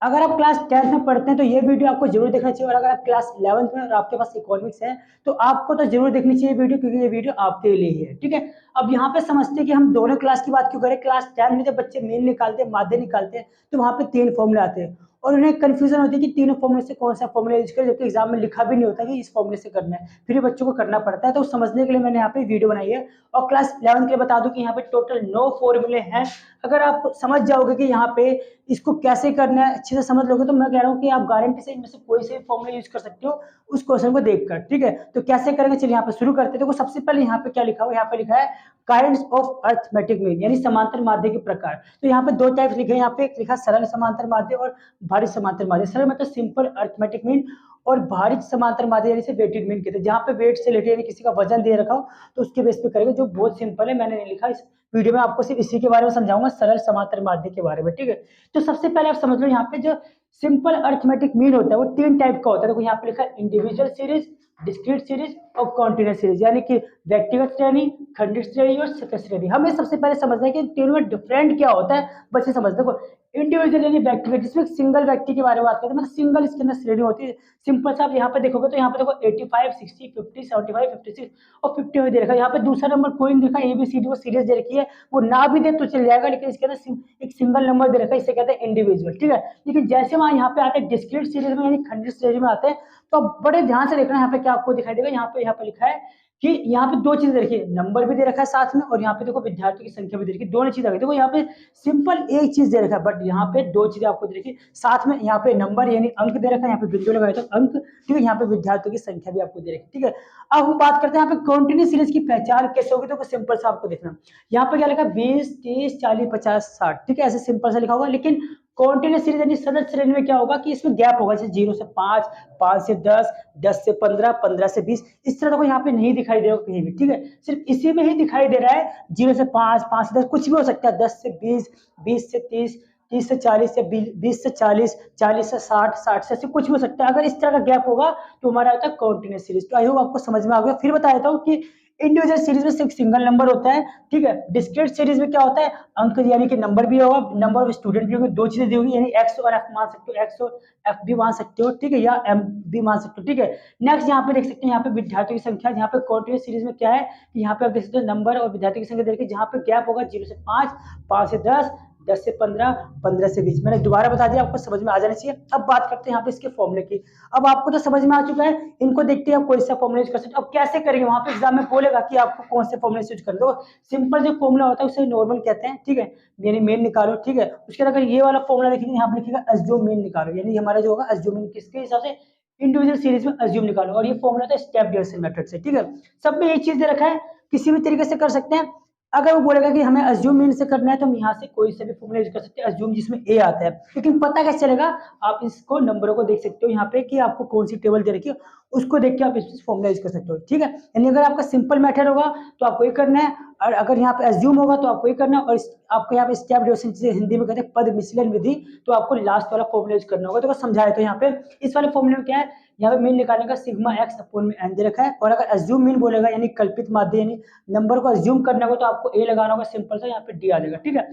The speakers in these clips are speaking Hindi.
अगर आप क्लास 10th में पढ़ते हैं तो ये वीडियो आपको जरूर देखना चाहिए, और अगर आप क्लास 11th में और आपके पास इकोनॉमिक्स है तो आपको तो जरूर देखनी चाहिए वीडियो, क्योंकि ये वीडियो आपके लिए ही है। ठीक है, अब यहाँ पे समझते हैं कि हम दोनों क्लास की बात क्यों करें। क्लास 10 में जब बच्चे मीन निकालते हैं, माध्य निकालते हैं, तो वहाँ पे 3 फॉर्मूले आते हैं और उन्हें कंफ्यूजन होती है कि तीनों फॉर्मूले से कौन सा फॉर्मूला यूज करें, जबकि एग्जाम में लिखा भी नहीं होता कि इस फॉर्मूले से करना है, फिर ये बच्चों को करना पड़ता है। तो समझने के लिए मैंने यहाँ पे वीडियो बनाई है। और क्लास 11 के लिए बता दूं कि यहाँ पे टोटल 9 फॉर्मूले हैं। अगर आप समझ जाओगे कि यहाँ पे इसको कैसे करना है, अच्छे से समझ लोगे, तो मैं कह रहा हूँ कि आप गारंटी से इनमें से कोई से फॉर्मूला यूज कर सकते हो उस क्वेश्चन को देखकर। ठीक है, तो कैसे करेंगे, चलिए यहाँ पे शुरू करते हैं। देखो सबसे पहले यहाँ पे क्या लिखा हुआ है, यहाँ पे लिखा है काइंड्स ऑफ अरिथमेटिक मीन, यानी समांतर माध्य के प्रकार। तो यहाँ पे दो टाइप्स लिखे हैं, यहाँ पे एक लिखा सरल समांतर माध्य और भारी समांतर माध्य। सरल मतलब सिंपल अरिथमेटिक मीन, और भारी समांतर माध्य यानी से वेटेड मीन कहते हैं, जहाँ पे वेट से रिलेटेड यानी किसी का वजन दे रखा हो तो उसके बेस पे करेंगे, जो बहुत सिंपल है। मैंने नहीं लिखा इस वीडियो में, आपको सिर्फ इसी के बारे में समझाऊंगा, सरल समांतर माध्य के बारे में। ठीक है, तो सबसे पहले आप समझ लो यहाँ पे जो सिंपल अरिथमेटिक मीन होता है वो 3 टाइप का होता है। देखो यहाँ पे लिखा है इंडिविजुअल सीरीज, डिस्क्रीट सीरीज और कॉन्टिन्यूअस सीरीज, यानी कि व्यक्तिगत श्रेणी, खंडित श्रेणी और सतत श्रेणी। हमें सबसे पहले समझना है कि तीनों में डिफरेंट क्या होता है, बच्चे समझ। देखो इंडिविजुअल यानी व्यक्तिगत, जिसमें सिंगल व्यक्ति के बारे में बात करते हैं, मतलब सिंगल इसके अंदर श्रेणी होती है। सिंपल सा आप यहाँ पे देखोगे तो यहाँ पे देखो 85, 60, 50, 75, 56 और 50 में दे रखा है। यहाँ पे दूसरा नंबर कोई नहीं देखा, एबीसीडी वो सीरीज दे रखी है, वो ना भी दे तो चल जाएगा, लेकिन इसके अंदर एक सिंगल नंबर दे रखा है, इसे कहते हैं इंडिविजुअल। ठीक है, लेकिन जैसे वहां यहाँ पे आते हैं डिस्क्रीट सीरीज में यानी खंडित श्रेणी में आते हैं, तो बड़े ध्यान से देखना यहाँ पे क्या आपको दिखाई देगा। यहाँ पे लिखा है कि यहाँ पे दो चीजें देखिए, नंबर भी दे रखा है साथ में, और यहाँ पे देखो विद्यार्थियों की संख्या भी दे रखी है, दोनों चीजें। देखो यहाँ पे सिंपल एक चीज दे रखा है, बट यहाँ पे दो चीजें आपको दे रखी है साथ में। यहाँ पे नंबर यानी अंक दे रखा है, यहाँ पे बिंदु लगाए तो अंक। ठीक है, यहाँ पे विद्यार्थियों की संख्या भी आपको दे रखी है। ठीक है, अब हम बात करते हैं यहाँ पे कॉन्टिन्यूस सीरीज की पहचान कैसे होगी। तो सिंपल सा आपको देखना, यहाँ पे क्या लिखा है 20, 30, 40, 50, 60। ठीक है, ऐसे सिंपल सा लिखा होगा। लेकिन कॉन्टिन्यूस सीरीज यानी सतत श्रेणी में क्या होगा कि इसमें गैप होगा, जैसे 0 से 5, 5 से 10, 10 से 15, 15 से 20। इस तरह को यहाँ पे नहीं दिखाई दे रहा कहीं भी। ठीक है, सिर्फ इसी में ही दिखाई दे रहा है, 0 से 5, 5 से 10, कुछ भी हो सकता है, 10 से 20, 20 से 30, 30 से 40 या 20 से 40, 40 से 60, 60 से 80, कुछ भी हो सकता है। अगर इस तरह का गैप होगा तो हमारा होता है कॉन्टिन्यूस सीरीज। तो आई होप आपको समझ में आ गया। फिर बता देता हूँ कि इंडिविजुअल सीरीज में सिर्फ सिंगल नंबर होता है। ठीक है, डिस्क्रीट सीरीज में क्या होता है, अंक यानी कि नंबर भी होगा, नंबर ऑफ स्टूडेंट भी होंगे, दो चीजें दी होगी, यानी एक्स और एफ मान सकते हो, एक्स और एफ भी मान सकते हो। ठीक है, या एम भी मान सकते हो। ठीक है, नेक्स्ट यहाँ पे देख सकते हैं, यहाँ पे विद्यार्थियों की संख्या। यहाँ पे कॉन्टिन्यूस सीरीज में क्या है कि यहाँ पे आप देख सकते हो नंबर और विद्यार्थियों की संख्या देखिए, जहाँ पे गैप होगा 0 से 5, 5 से 10, 10 से 15, 15 से 20। मैंने दोबारा बता दिया, आपको समझ में आ जाना चाहिए। अब बात करते हैं यहाँ पे इसके फॉर्मूले की। अब आपको तो समझ में आ चुका है, इनको देखते हैं आप कोई सा फॉर्मूला यूज कर सकते हो। अब कैसे करेंगे, वहां पे एग्जाम में बोलेगा कि आपको कौन से फॉर्मूले यूज कर दो। सिंपल जो फॉर्मूला होता है उसे नॉर्मल कहते हैं। ठीक है, यानी मेन निकालो। ठीक है, उसके बाद अगर ये वाला फॉर्मूला देखेंगे, यहाँ पे लिखेगा एज्यूम मीन निकालो, यानी हमारा जो होगा एज्यूम मीन, किसके हिसाब से, इंडिविजुअल सीरीज में एज्यूम निकालो। और ये फॉर्मूला था स्टेप डिवीजन मेथड से। ठीक है, सब में एक चीज दे रखा है, किसी भी तरीके से कर सकते हैं। अगर वो बोलेगा कि हमें अज्यूम मीन से करना है तो हम यहाँ से कोई से भी फॉर्मूला यूज कर सकते हैं, अज्यूम जिसमें ए आता है। लेकिन पता कैसे चलेगा, आप इसको नंबरों को देख सकते हो यहाँ पे कि आपको कौन सी टेबल दे रखी है, उसको देख के आप इस फॉर्मूला यूज कर सकते हो। ठीक है, यानी अगर आपका सिंपल मेथड होगा तो आपको ये करना है, और अगर यहाँ पे अज्यूम होगा तो आपको ये करना है, और आपको यहाँ पे स्टेप डिवीजन जिसे हिंदी में कहते हैं पद मिश्रण विधि, तो आपको लास्ट वाला फॉर्मूला यूज करना होगा। तो समझाए तो यहाँ पे इस वाले फॉर्मूले में क्या है, यहाँ पे मीन निकालने का सिग्मा एक्स अपॉन में एन दे रखा है। और अगर अज्यूम मीन बोलेगा यानी कल्पित माध्य, यानी नंबर को अज्यूम करना होगा, तो आपको ए लगाना होगा, सिंपल सा यहाँ पे डी आ जाएगा। ठीक है,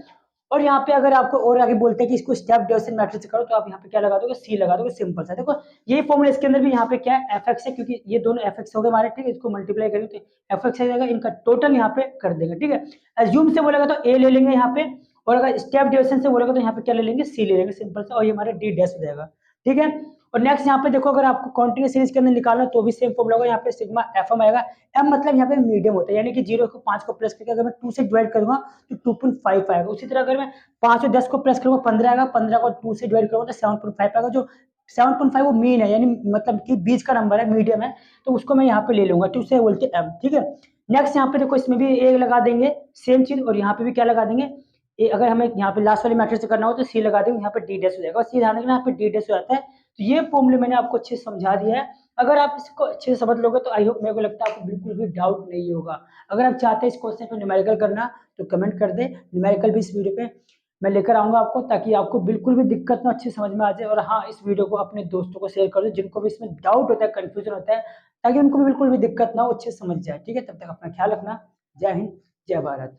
और यहाँ पे अगर आपको और आगे बोलते हैं कि इसको स्टेप डिवीजन मेथड से करो, तो आप यहाँ पे क्या लगा दोगे, सी लगा दोगे, सिंपल सा। देखो ये फॉर्मूला, इसके अंदर भी यहाँ पे क्या है, एफ एक्स है, क्योंकि ये दोनों एफ एक्स हो गए हमारे। ठीक है, इसको मल्टीप्लाई करेंगे तो एफ एक्स आ जाएगा, इनका टोटल यहाँ पे कर देंगे। ठीक है, अज्यूम से बोलेगा तो ए ले लेंगे यहाँ पे, और अगर स्टेप डिवीजन से बोलेगा तो यहाँ पे क्या ले लेंगे, सी ले लेंगे, सिंपल सा, और ये हमारा डी डैश हो जाएगा। ठीक है, और नेक्स्ट यहाँ पे देखो, अगर आपको कॉन्टिन्यूस सीरीज के अंदर निकालना तो भी सेम फॉर्मूला होगा, यहाँ पे सिग्मा एफ एम आएगा। एम मतलब यहाँ पे मीडियम होता है, यानी कि 0 को 5 को प्लस करके अगर मैं 2 से डिवाइड करूंगा तो 2.5 आएगा। उसी तरह अगर मैं 5 और 10 को प्लस करूंगा 15 आएगा, 15 को 2 से डिवाइड करूंगा तो 7.5 आएगा। जो 7.5 वो मीन है, यानी मतलब कि बीच का नंबर है, मीडियम है, तो उसको मैं यहाँ पे ले लूंगा, तो उसे बोलते हैं एम। ठीक है, नेक्स्ट यहाँ पे देखो, इसमें भी ए लगा देंगे सेम चीज, और यहाँ पे भी क्या लगा देंगे ए। अगर हमें यहाँ पे लास्ट वाली मैट्रिक्स से करना हो तो सी लगा देंगे, यहाँ पे डी डैश हो जाएगा। बस ये ध्यान रखना, यहाँ पे डी डैश हो जाता है। तो ये फॉर्मूले मैंने आपको अच्छे से समझा दिया है। अगर आप इसको अच्छे से समझ लोगे तो आई होप, मेरे को लगता है आपको बिल्कुल भी डाउट नहीं होगा। अगर आप चाहते हैं इस क्वेश्चन पे न्यूमेरिकल करना तो कमेंट कर दे, न्यूमेरिकल भी इस वीडियो पे मैं लेकर आऊंगा आपको, ताकि आपको बिल्कुल भी दिक्कत ना, अच्छी समझ में आ जाए। और हाँ, इस वीडियो को अपने दोस्तों को शेयर कर दो जिनको भी इसमें डाउट होता है, कंफ्यूजन होता है, ताकि उनको भी बिल्कुल भी दिक्कत ना हो, अच्छे से समझ जाए। ठीक है, तब तक अपना ख्याल रखना। जय हिंद, जय भारत।